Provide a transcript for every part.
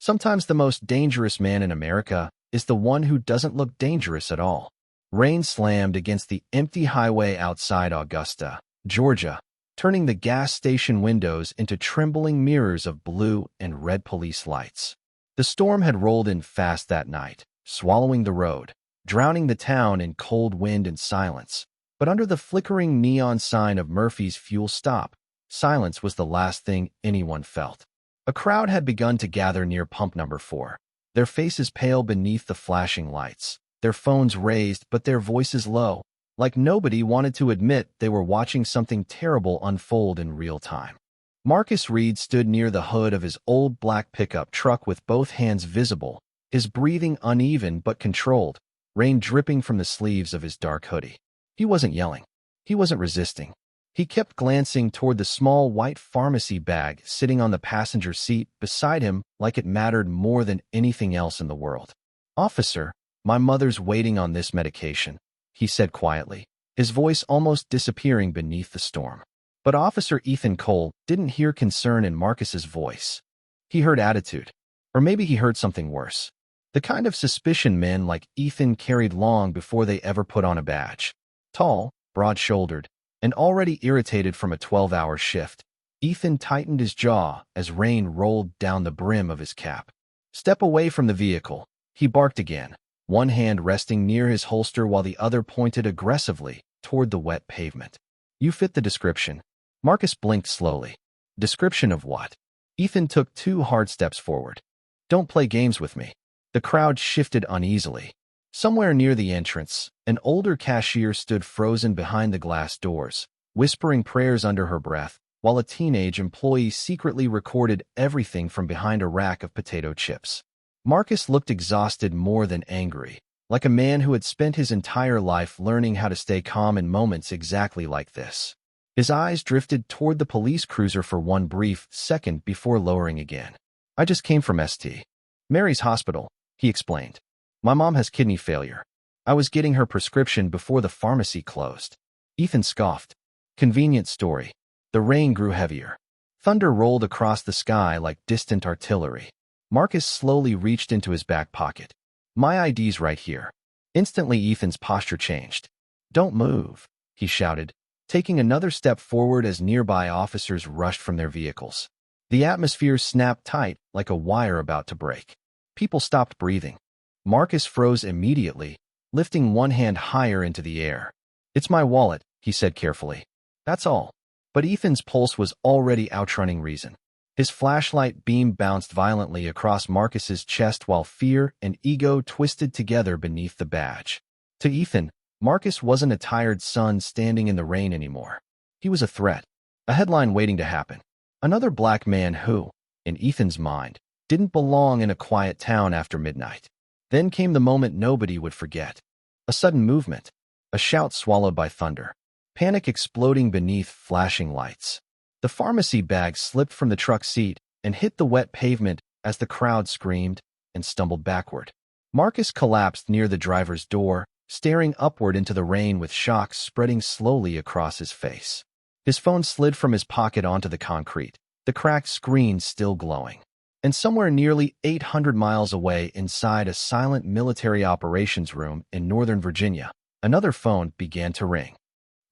Sometimes the most dangerous man in America is the one who doesn't look dangerous at all. Rain slammed against the empty highway outside Augusta, Georgia, turning the gas station windows into trembling mirrors of blue and red police lights. The storm had rolled in fast that night, swallowing the road, drowning the town in cold wind and silence. But under the flickering neon sign of Murphy's Fuel Stop, silence was the last thing anyone felt. A crowd had begun to gather near pump number 4, their faces pale beneath the flashing lights, their phones raised but their voices low, like nobody wanted to admit they were watching something terrible unfold in real time. Marcus Reed stood near the hood of his old black pickup truck with both hands visible, his breathing uneven but controlled, rain dripping from the sleeves of his dark hoodie. He wasn't yelling. He wasn't resisting. He kept glancing toward the small white pharmacy bag sitting on the passenger seat beside him like it mattered more than anything else in the world. "Officer, my mother's waiting on this medication," he said quietly, his voice almost disappearing beneath the storm. But Officer Ethan Cole didn't hear concern in Marcus's voice. He heard attitude. Or maybe he heard something worse. The kind of suspicion men like Ethan carried long before they ever put on a badge. Tall, broad-shouldered, and already irritated from a 12-hour shift, Ethan tightened his jaw as rain rolled down the brim of his cap. "Step away from the vehicle," he barked again, one hand resting near his holster while the other pointed aggressively toward the wet pavement. "You fit the description." Marcus blinked slowly. Description of what? Ethan took 2 hard steps forward. "Don't play games with me." The crowd shifted uneasily. Somewhere near the entrance, an older cashier stood frozen behind the glass doors, whispering prayers under her breath, while a teenage employee secretly recorded everything from behind a rack of potato chips. Marcus looked exhausted more than angry, like a man who had spent his entire life learning how to stay calm in moments exactly like this. His eyes drifted toward the police cruiser for one brief second before lowering again. "I just came from St. Mary's Hospital," he explained. "My mom has kidney failure. I was getting her prescription before the pharmacy closed." Ethan scoffed. Convenient story. The rain grew heavier. Thunder rolled across the sky like distant artillery. Marcus slowly reached into his back pocket. "My ID's right here." Instantly Ethan's posture changed. "Don't move," he shouted, taking another step forward as nearby officers rushed from their vehicles. The atmosphere snapped tight like a wire about to break. People stopped breathing. Marcus froze immediately, lifting one hand higher into the air. "It's my wallet," he said carefully. "That's all." But Ethan's pulse was already outrunning reason. His flashlight beam bounced violently across Marcus's chest while fear and ego twisted together beneath the badge. To Ethan, Marcus wasn't a tired son standing in the rain anymore. He was a threat, a headline waiting to happen. Another black man who, in Ethan's mind, didn't belong in a quiet town after midnight. Then came the moment nobody would forget. A sudden movement, a shout swallowed by thunder, panic exploding beneath flashing lights. The pharmacy bag slipped from the truck seat and hit the wet pavement as the crowd screamed and stumbled backward. Marcus collapsed near the driver's door, staring upward into the rain with shock spreading slowly across his face. His phone slid from his pocket onto the concrete, the cracked screen still glowing. And somewhere nearly 800 miles away inside a silent military operations room in Northern Virginia, another phone began to ring.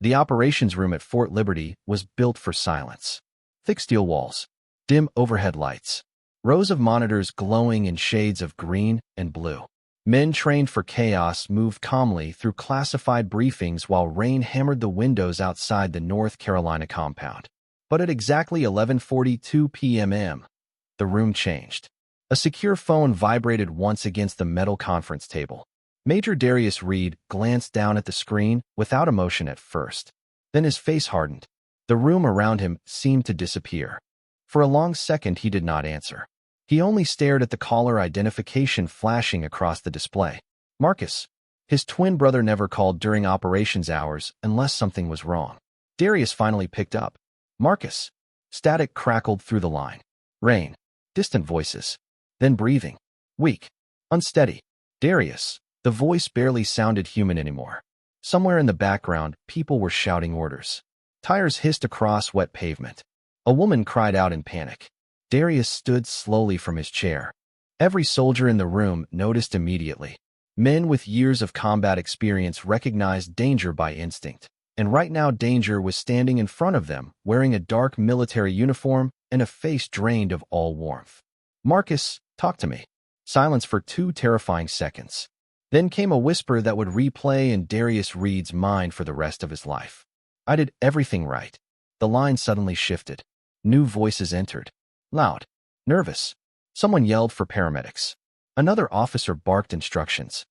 The operations room at Fort Liberty was built for silence. Thick steel walls, dim overhead lights, rows of monitors glowing in shades of green and blue. Men trained for chaos moved calmly through classified briefings while rain hammered the windows outside the North Carolina compound. But at exactly 11:42 p.m., the room changed. A secure phone vibrated once against the metal conference table. Major Darius Reed glanced down at the screen without emotion at first. Then his face hardened. The room around him seemed to disappear. For a long second he did not answer. He only stared at the caller identification flashing across the display. Marcus. His twin brother never called during operations hours unless something was wrong. Darius finally picked up. "Marcus." Static crackled through the line. Rain. Distant voices. Then breathing. Weak. Unsteady. "Darius." The voice barely sounded human anymore. Somewhere in the background, people were shouting orders. Tires hissed across wet pavement. A woman cried out in panic. Darius stood slowly from his chair. Every soldier in the room noticed immediately. Men with years of combat experience recognized danger by instinct. And right now danger was standing in front of them, wearing a dark military uniform and a face drained of all warmth. "Marcus, talk to me." Silence for 2 terrifying seconds. Then came a whisper that would replay in Darius Reed's mind for the rest of his life. "I did everything right." The line suddenly shifted. New voices entered. Loud. Nervous. Someone yelled for paramedics. Another officer barked instructions.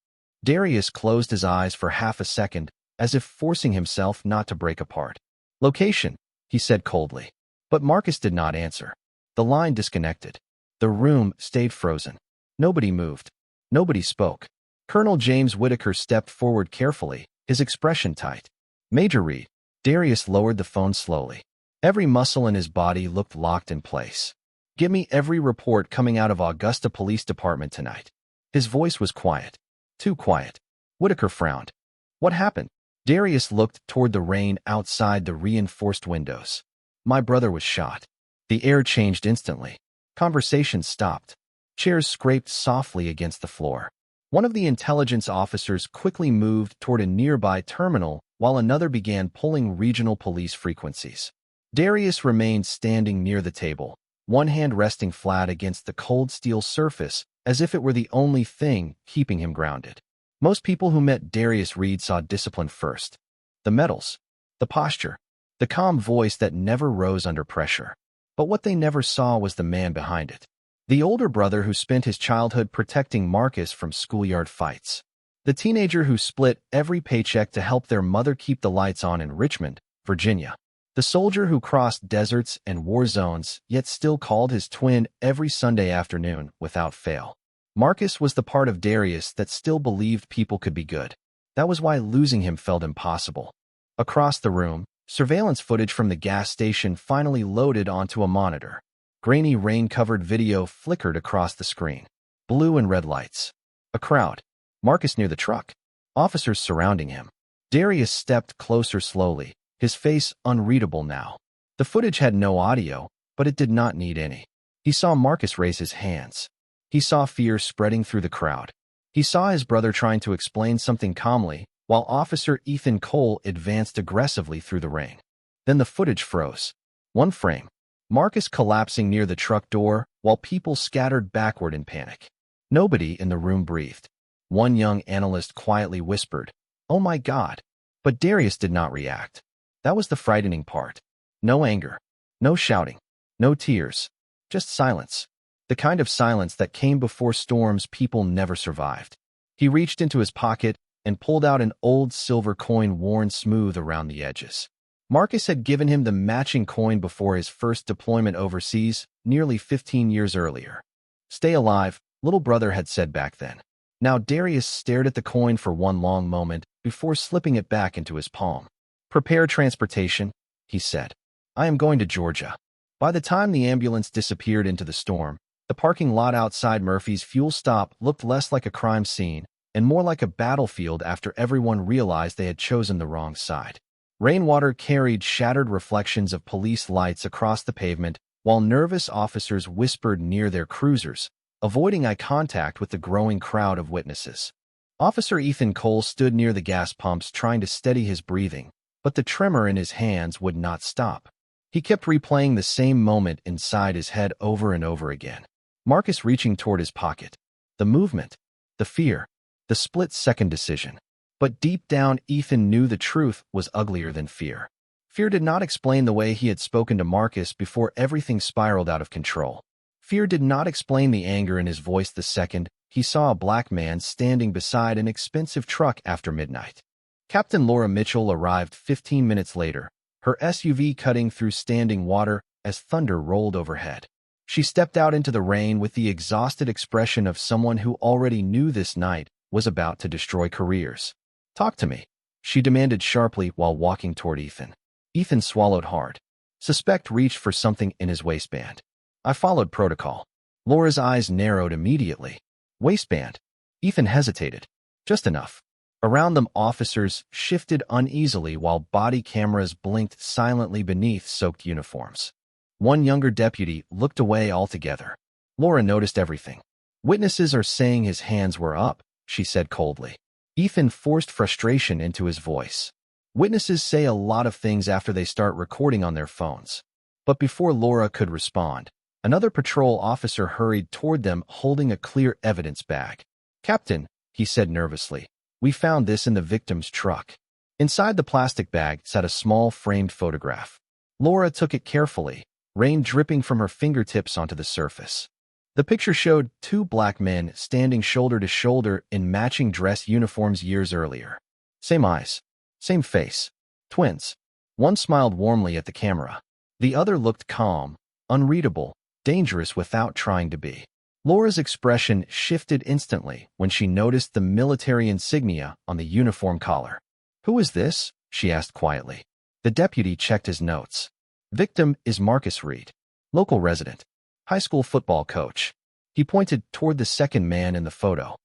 Darius closed his eyes for half a second, as if forcing himself not to break apart. "Location," he said coldly. But Marcus did not answer. The line disconnected. The room stayed frozen. Nobody moved. Nobody spoke. Colonel James Whitaker stepped forward carefully, his expression tight. "Major Reed." Darius lowered the phone slowly. Every muscle in his body looked locked in place. "Give me every report coming out of Augusta Police Department tonight." His voice was quiet. Too quiet. Whitaker frowned. "What happened?" Darius looked toward the rain outside the reinforced windows. "My brother was shot." The air changed instantly. Conversation stopped. Chairs scraped softly against the floor. One of the intelligence officers quickly moved toward a nearby terminal, while another began pulling regional police frequencies. Darius remained standing near the table, one hand resting flat against the cold steel surface, as if it were the only thing keeping him grounded. Most people who met Darius Reed saw discipline first. The medals, the posture, the calm voice that never rose under pressure. But what they never saw was the man behind it. The older brother who spent his childhood protecting Marcus from schoolyard fights. The teenager who split every paycheck to help their mother keep the lights on in Richmond, Virginia. The soldier who crossed deserts and war zones, yet still called his twin every Sunday afternoon without fail. Marcus was the part of Darius that still believed people could be good. That was why losing him felt impossible. Across the room, surveillance footage from the gas station finally loaded onto a monitor. Grainy rain-covered video flickered across the screen. Blue and red lights. A crowd. Marcus near the truck. Officers surrounding him. Darius stepped closer slowly, his face unreadable now. The footage had no audio, but it did not need any. He saw Marcus raise his hands. He saw fear spreading through the crowd. He saw his brother trying to explain something calmly, while Officer Ethan Cole advanced aggressively through the rain. Then the footage froze. One frame. Marcus collapsing near the truck door, while people scattered backward in panic. Nobody in the room breathed. One young analyst quietly whispered, "Oh my God." But Darius did not react. That was the frightening part. No anger. No shouting. No tears. Just silence. The kind of silence that came before storms people never survived. He reached into his pocket and pulled out an old silver coin worn smooth around the edges. Marcus had given him the matching coin before his first deployment overseas, nearly 15 years earlier. "Stay alive," little brother had said back then. Now Darius stared at the coin for one long moment before slipping it back into his palm. "Prepare transportation," he said. "I am going to Georgia." By the time the ambulance disappeared into the storm, the parking lot outside Murphy's fuel stop looked less like a crime scene and more like a battlefield after everyone realized they had chosen the wrong side. Rainwater carried shattered reflections of police lights across the pavement, while nervous officers whispered near their cruisers, avoiding eye contact with the growing crowd of witnesses. Officer Ethan Cole stood near the gas pumps trying to steady his breathing, but the tremor in his hands would not stop. He kept replaying the same moment inside his head over and over again. Marcus reaching toward his pocket. The movement. The fear. The split-second decision. But deep down, Ethan knew the truth was uglier than fear. Fear did not explain the way he had spoken to Marcus before everything spiraled out of control. Fear did not explain the anger in his voice the second he saw a black man standing beside an expensive truck after midnight. Captain Laura Mitchell arrived 15 minutes later, her SUV cutting through standing water as thunder rolled overhead. She stepped out into the rain with the exhausted expression of someone who already knew this night was about to destroy careers. "Talk to me," she demanded sharply while walking toward Ethan. Ethan swallowed hard. Suspect reached for something in his waistband. "I followed protocol." Laura's eyes narrowed immediately. "Waistband?" Ethan hesitated. "Just enough." Around them, officers shifted uneasily while body cameras blinked silently beneath soaked uniforms. One younger deputy looked away altogether. Laura noticed everything. Witnesses are saying his hands were up, she said coldly. Ethan forced frustration into his voice. Witnesses say a lot of things after they start recording on their phones. But before Laura could respond, another patrol officer hurried toward them holding a clear evidence bag. "Captain," he said nervously, "we found this in the victim's truck." Inside the plastic bag sat a small framed photograph. Laura took it carefully, rain dripping from her fingertips onto the surface. The picture showed two black men standing shoulder to shoulder in matching dress uniforms years earlier. Same eyes, same face. Twins. One smiled warmly at the camera. The other looked calm, unreadable, dangerous without trying to be. Laura's expression shifted instantly when she noticed the military insignia on the uniform collar. "Who is this?" she asked quietly. The deputy checked his notes. "Victim is Marcus Reed, local resident, high school football coach." He pointed toward the second man in the photo.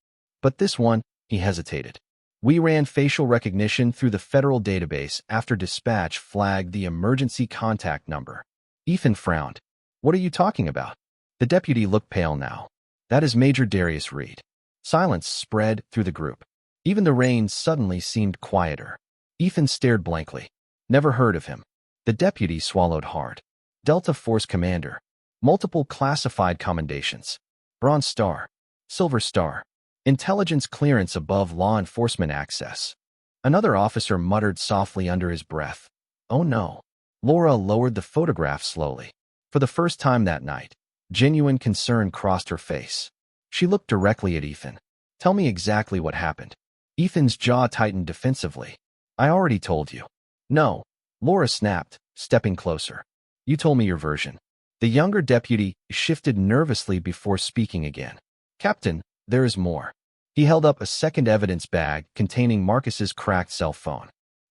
"But this one," he hesitated. "We ran facial recognition through the federal database after dispatch flagged the emergency contact number." Ethan frowned. "What are you talking about?" The deputy looked pale now. "That is Major Darius Reed." Silence spread through the group. Even the rain suddenly seemed quieter. Ethan stared blankly. "Never heard of him." The deputy swallowed hard. "Delta Force Commander. Multiple classified commendations. Bronze Star. Silver Star. Intelligence clearance above law enforcement access." Another officer muttered softly under his breath. "Oh no." Laura lowered the photograph slowly. For the first time that night, genuine concern crossed her face. She looked directly at Ethan. "Tell me exactly what happened." Ethan's jaw tightened defensively. "I already told you." "No." Laura snapped, stepping closer. "You told me your version." The younger deputy shifted nervously before speaking again. "Captain, there is more." He held up a second evidence bag containing Marcus's cracked cell phone.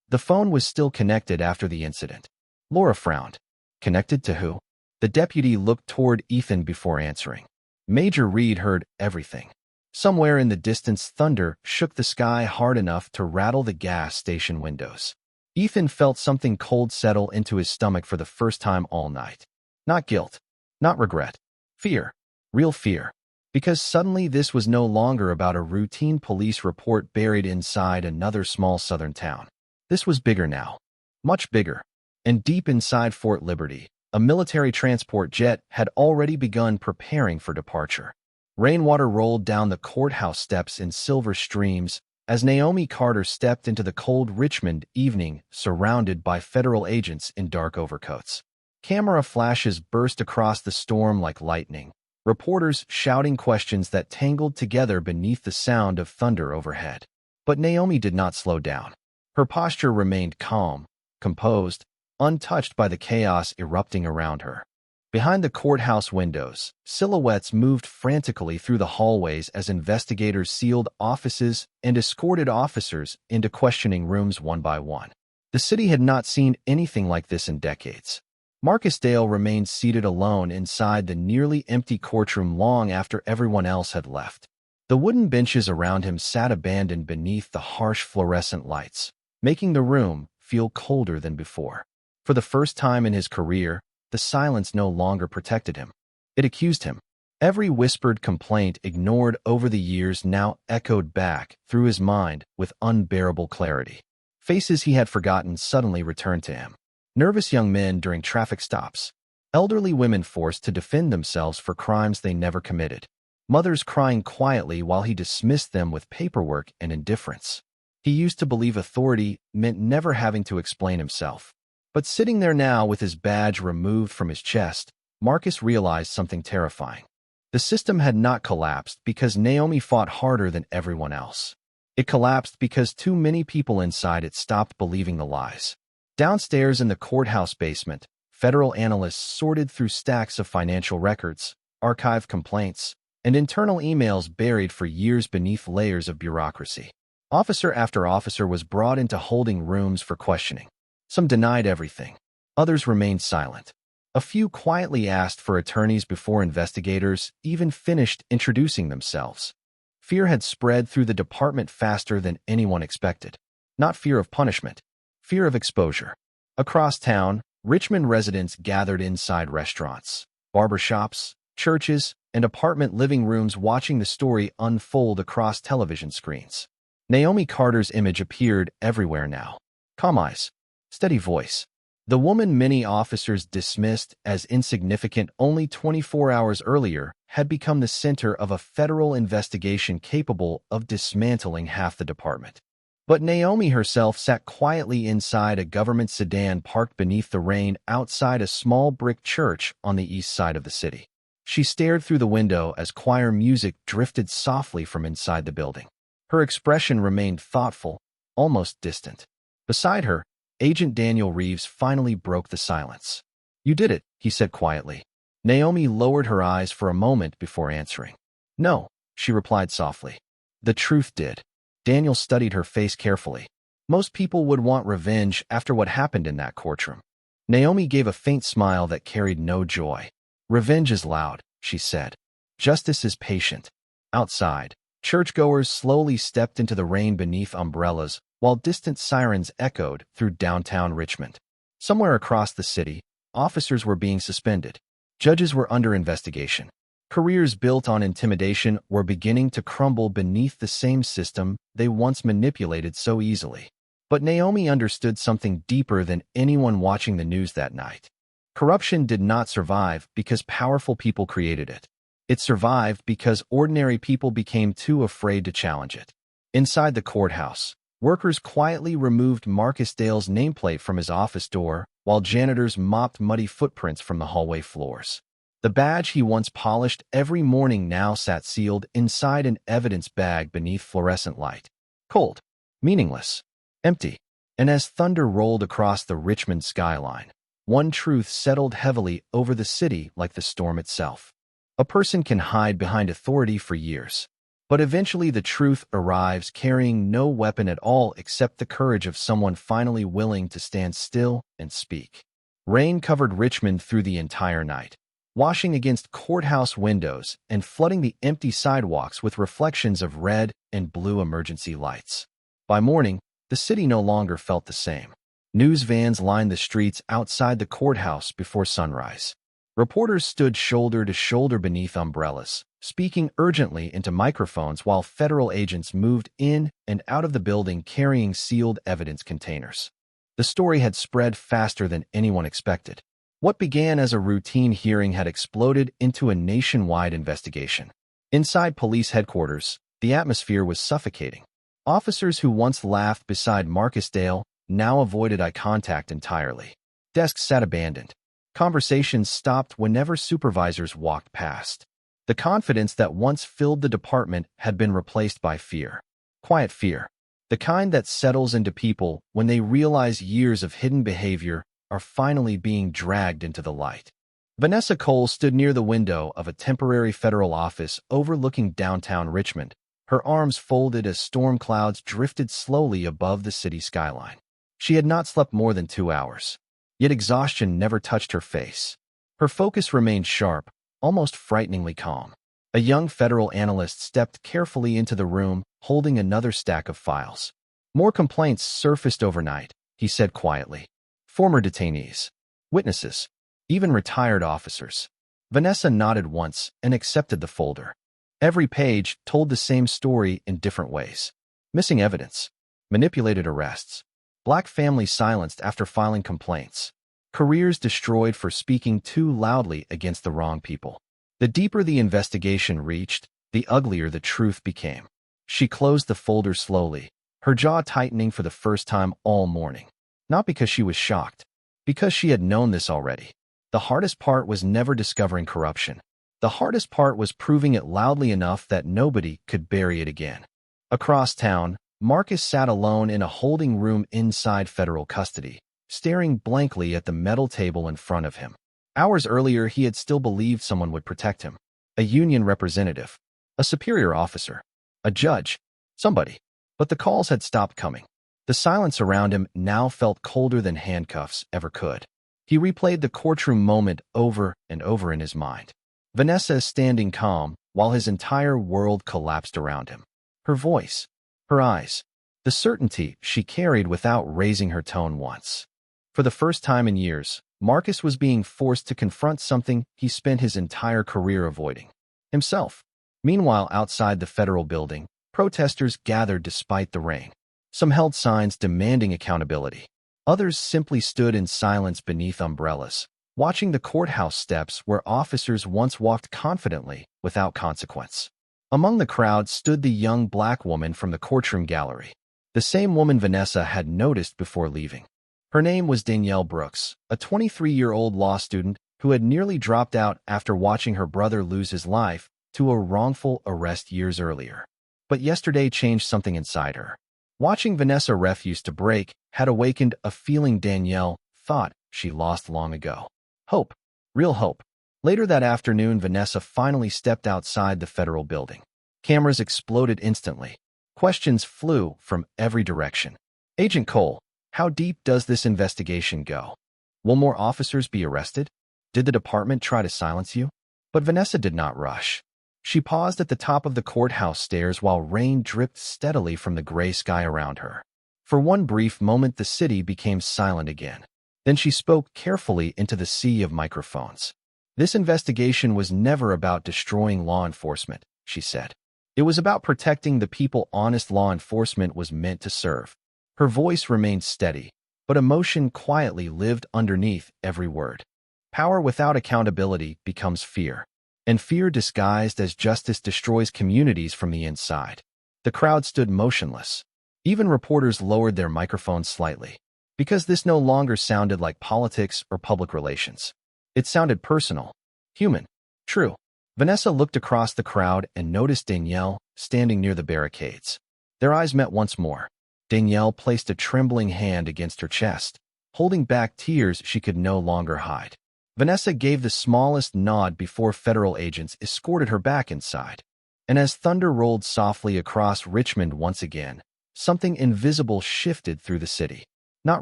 The phone was still connected after the incident. Laura frowned. "Connected to who?" The deputy looked toward Ethan before answering. Major Reed heard everything. Somewhere in the distance, thunder shook the sky hard enough to rattle the gas station windows. Ethan felt something cold settle into his stomach for the first time all night. Not guilt, not regret. Fear. Real fear. Because suddenly this was no longer about a routine police report buried inside another small southern town. This was bigger now. Much bigger. And deep inside Fort Liberty, a military transport jet had already begun preparing for departure. Rainwater rolled down the courthouse steps in silver streams as Naomi Carter stepped into the cold Richmond evening surrounded by federal agents in dark overcoats. Camera flashes burst across the storm like lightning, reporters shouting questions that tangled together beneath the sound of thunder overhead. But Naomi did not slow down. Her posture remained calm, composed, untouched by the chaos erupting around her. Behind the courthouse windows, silhouettes moved frantically through the hallways as investigators sealed offices and escorted officers into questioning rooms one by one. The city had not seen anything like this in decades. Marcus Dale remained seated alone inside the nearly empty courtroom long after everyone else had left. The wooden benches around him sat abandoned beneath the harsh fluorescent lights, making the room feel colder than before. For the first time in his career, the silence no longer protected him. It accused him. Every whispered complaint ignored over the years now echoed back through his mind with unbearable clarity. Faces he had forgotten suddenly returned to him. Nervous young men during traffic stops. Elderly women forced to defend themselves for crimes they never committed. Mothers crying quietly while he dismissed them with paperwork and indifference. He used to believe authority meant never having to explain himself. But sitting there now with his badge removed from his chest, Marcus realized something terrifying. The system had not collapsed because Naomi fought harder than everyone else. It collapsed because too many people inside it stopped believing the lies. Downstairs in the courthouse basement, federal analysts sorted through stacks of financial records, archived complaints, and internal emails buried for years beneath layers of bureaucracy. Officer after officer was brought into holding rooms for questioning. Some denied everything. Others remained silent. A few quietly asked for attorneys before investigators even finished introducing themselves. Fear had spread through the department faster than anyone expected. Not fear of punishment. Fear of exposure. Across town, Richmond residents gathered inside restaurants, barbershops, churches, and apartment living rooms watching the story unfold across television screens. Naomi Carter's image appeared everywhere now. Calm eyes, steady voice. The woman many officers dismissed as insignificant only 24 hours earlier had become the center of a federal investigation capable of dismantling half the department. But Naomi herself sat quietly inside a government sedan parked beneath the rain outside a small brick church on the east side of the city. She stared through the window as choir music drifted softly from inside the building. Her expression remained thoughtful, almost distant. Beside her, Agent Daniel Reeves finally broke the silence. "You did it," he said quietly. Naomi lowered her eyes for a moment before answering. "No," she replied softly. "The truth did." Daniel studied her face carefully. Most people would want revenge after what happened in that courtroom. Naomi gave a faint smile that carried no joy. "Revenge is loud," she said. "Justice is patient." Outside, churchgoers slowly stepped into the rain beneath umbrellas, while distant sirens echoed through downtown Richmond. Somewhere across the city, officers were being suspended. Judges were under investigation. Careers built on intimidation were beginning to crumble beneath the same system they once manipulated so easily. But Naomi understood something deeper than anyone watching the news that night. Corruption did not survive because powerful people created it. It survived because ordinary people became too afraid to challenge it. Inside the courthouse, workers quietly removed Marcus Dale's nameplate from his office door, while janitors mopped muddy footprints from the hallway floors. The badge he once polished every morning now sat sealed inside an evidence bag beneath fluorescent light. Cold, meaningless, empty. And as thunder rolled across the Richmond skyline, one truth settled heavily over the city like the storm itself. A person can hide behind authority for years, but eventually the truth arrives carrying no weapon at all except the courage of someone finally willing to stand still and speak. Rain covered Richmond through the entire night, washing against courthouse windows and flooding the empty sidewalks with reflections of red and blue emergency lights. By morning, the city no longer felt the same. News vans lined the streets outside the courthouse before sunrise. Reporters stood shoulder to shoulder beneath umbrellas, speaking urgently into microphones while federal agents moved in and out of the building carrying sealed evidence containers. The story had spread faster than anyone expected. What began as a routine hearing had exploded into a nationwide investigation. Inside police headquarters, the atmosphere was suffocating. Officers who once laughed beside Marcus Dale now avoided eye contact entirely. Desks sat abandoned. Conversations stopped whenever supervisors walked past. The confidence that once filled the department had been replaced by fear. Quiet fear. The kind that settles into people when they realize years of hidden behavior are finally being dragged into the light. Vanessa Cole stood near the window of a temporary federal office overlooking downtown Richmond, her arms folded as storm clouds drifted slowly above the city skyline. She had not slept more than 2 hours, yet exhaustion never touched her face. Her focus remained sharp, almost frighteningly calm. A young federal analyst stepped carefully into the room, holding another stack of files. "More complaints surfaced overnight," he said quietly. "Former detainees, witnesses, even retired officers." Vanessa nodded once and accepted the folder. Every page told the same story in different ways. Missing evidence, manipulated arrests, Black families silenced after filing complaints, careers destroyed for speaking too loudly against the wrong people. The deeper the investigation reached, the uglier the truth became. She closed the folder slowly, her jaw tightening for the first time all morning. Not because she was shocked, because she had known this already. The hardest part was never discovering corruption. The hardest part was proving it loudly enough that nobody could bury it again. Across town, Marcus sat alone in a holding room inside federal custody, staring blankly at the metal table in front of him. Hours earlier, he had still believed someone would protect him. A union representative, a superior officer, a judge, somebody. But the calls had stopped coming. The silence around him now felt colder than handcuffs ever could. He replayed the courtroom moment over and over in his mind. Vanessa standing calm while his entire world collapsed around him. Her voice, her eyes, the certainty she carried without raising her tone once. For the first time in years, Marcus was being forced to confront something he spent his entire career avoiding. himself. Meanwhile, outside the federal building, protesters gathered despite the rain. Some held signs demanding accountability. Others simply stood in silence beneath umbrellas, watching the courthouse steps where officers once walked confidently without consequence. Among the crowd stood the young black woman from the courtroom gallery, the same woman Vanessa had noticed before leaving. Her name was Danielle Brooks, a 23-year-old law student who had nearly dropped out after watching her brother lose his life to a wrongful arrest years earlier. But yesterday changed something inside her. Watching Vanessa refuse to break had awakened a feeling Danielle thought she lost long ago. Hope. Real hope. Later that afternoon, Vanessa finally stepped outside the federal building. Cameras exploded instantly. Questions flew from every direction. Agent Cole, how deep does this investigation go? Will more officers be arrested? Did the department try to silence you? But Vanessa did not rush. She paused at the top of the courthouse stairs while rain dripped steadily from the gray sky around her. For one brief moment, the city became silent again. Then she spoke carefully into the sea of microphones. This investigation was never about destroying law enforcement, she said. It was about protecting the people honest law enforcement was meant to serve. Her voice remained steady, but emotion quietly lived underneath every word. Power without accountability becomes fear, and fear disguised as justice destroys communities from the inside. The crowd stood motionless. Even reporters lowered their microphones slightly, because this no longer sounded like politics or public relations. It sounded personal, human, true. Vanessa looked across the crowd and noticed Danielle standing near the barricades. Their eyes met once more. Danielle placed a trembling hand against her chest, holding back tears she could no longer hide. Vanessa gave the smallest nod before federal agents escorted her back inside. And as thunder rolled softly across Richmond once again, something invisible shifted through the city. Not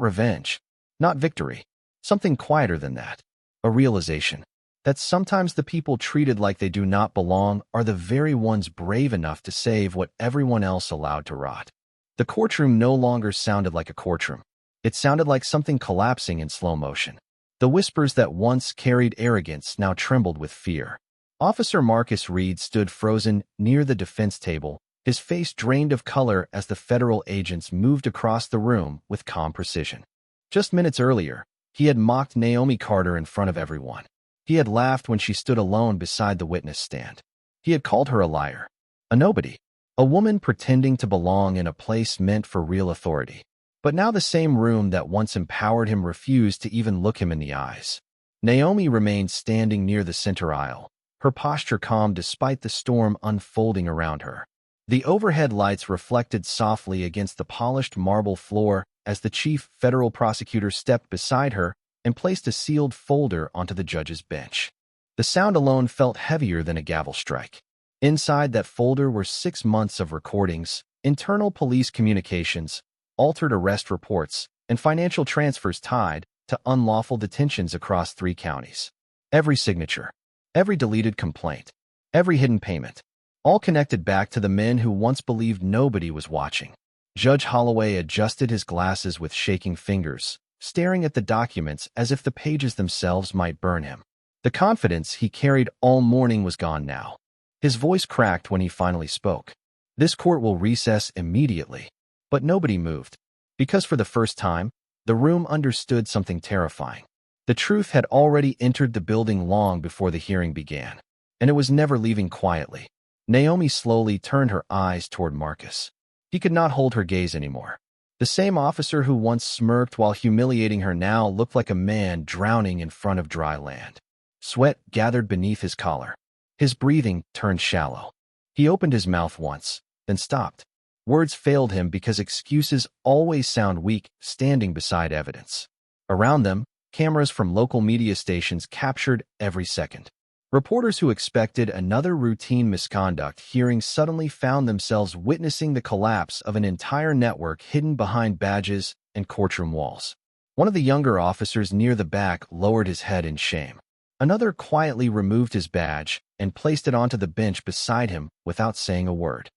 revenge, not victory, something quieter than that. A realization that sometimes the people treated like they do not belong are the very ones brave enough to save what everyone else allowed to rot. The courtroom no longer sounded like a courtroom. It sounded like something collapsing in slow motion. The whispers that once carried arrogance now trembled with fear. Officer Marcus Reed stood frozen near the defense table, his face drained of color as the federal agents moved across the room with calm precision. Just minutes earlier, he had mocked Naomi Carter in front of everyone. He had laughed when she stood alone beside the witness stand. He had called her a liar, a nobody, a woman pretending to belong in a place meant for real authority. But now the same room that once empowered him refused to even look him in the eyes. Naomi remained standing near the center aisle, her posture calm despite the storm unfolding around her. The overhead lights reflected softly against the polished marble floor as the chief federal prosecutor stepped beside her and placed a sealed folder onto the judge's bench. The sound alone felt heavier than a gavel strike. Inside that folder were 6 months of recordings, internal police communications, altered arrest reports, and financial transfers tied to unlawful detentions across 3 counties. Every signature, every deleted complaint, every hidden payment, all connected back to the men who once believed nobody was watching. Judge Holloway adjusted his glasses with shaking fingers, staring at the documents as if the pages themselves might burn him. The confidence he carried all morning was gone now. His voice cracked when he finally spoke. This court will recess immediately. But nobody moved, because for the first time, the room understood something terrifying. The truth had already entered the building long before the hearing began, and it was never leaving quietly. Naomi slowly turned her eyes toward Marcus. He could not hold her gaze anymore. The same officer who once smirked while humiliating her now looked like a man drowning in front of dry land. Sweat gathered beneath his collar. His breathing turned shallow. He opened his mouth once, then stopped. Words failed him because excuses always sound weak standing beside evidence. Around them, cameras from local media stations captured every second. Reporters who expected another routine misconduct hearing suddenly found themselves witnessing the collapse of an entire network hidden behind badges and courtroom walls. One of the younger officers near the back lowered his head in shame. Another quietly removed his badge and placed it onto the bench beside him without saying a word.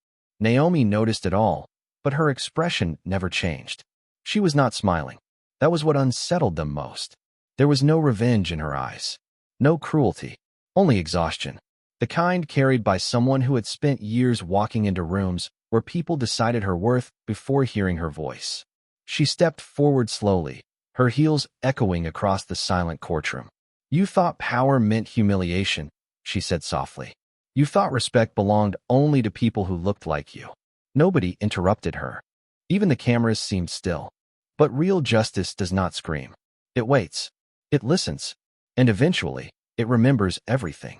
Naomi noticed it all, but her expression never changed. She was not smiling. That was what unsettled them most. There was no revenge in her eyes, no cruelty, only exhaustion. the kind carried by someone who had spent years walking into rooms where people decided her worth before hearing her voice. She stepped forward slowly, her heels echoing across the silent courtroom. "You thought power meant humiliation," she said softly. "You thought respect belonged only to people who looked like you." Nobody interrupted her. Even the cameras seemed still. But real justice does not scream. It waits. It listens. And eventually, it remembers everything.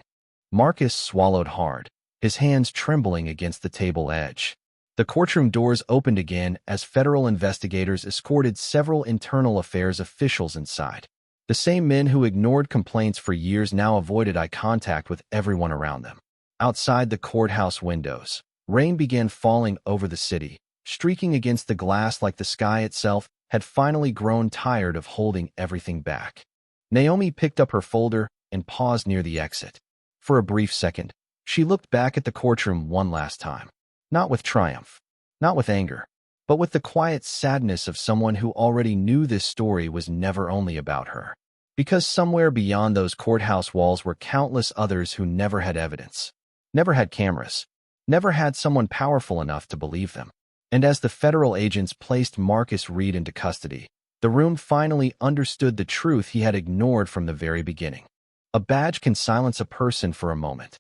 Marcus swallowed hard, his hands trembling against the table edge. The courtroom doors opened again as federal investigators escorted several internal affairs officials inside. The same men who ignored complaints for years now avoided eye contact with everyone around them. Outside the courthouse windows, rain began falling over the city, streaking against the glass like the sky itself had finally grown tired of holding everything back. Naomi picked up her folder and paused near the exit. For a brief second, she looked back at the courtroom one last time. Not with triumph, not with anger, but with the quiet sadness of someone who already knew this story was never only about her. Because somewhere beyond those courthouse walls were countless others who never had evidence, never had cameras, never had someone powerful enough to believe them. And as the federal agents placed Marcus Reed into custody, the room finally understood the truth he had ignored from the very beginning. A badge can silence a person for a moment,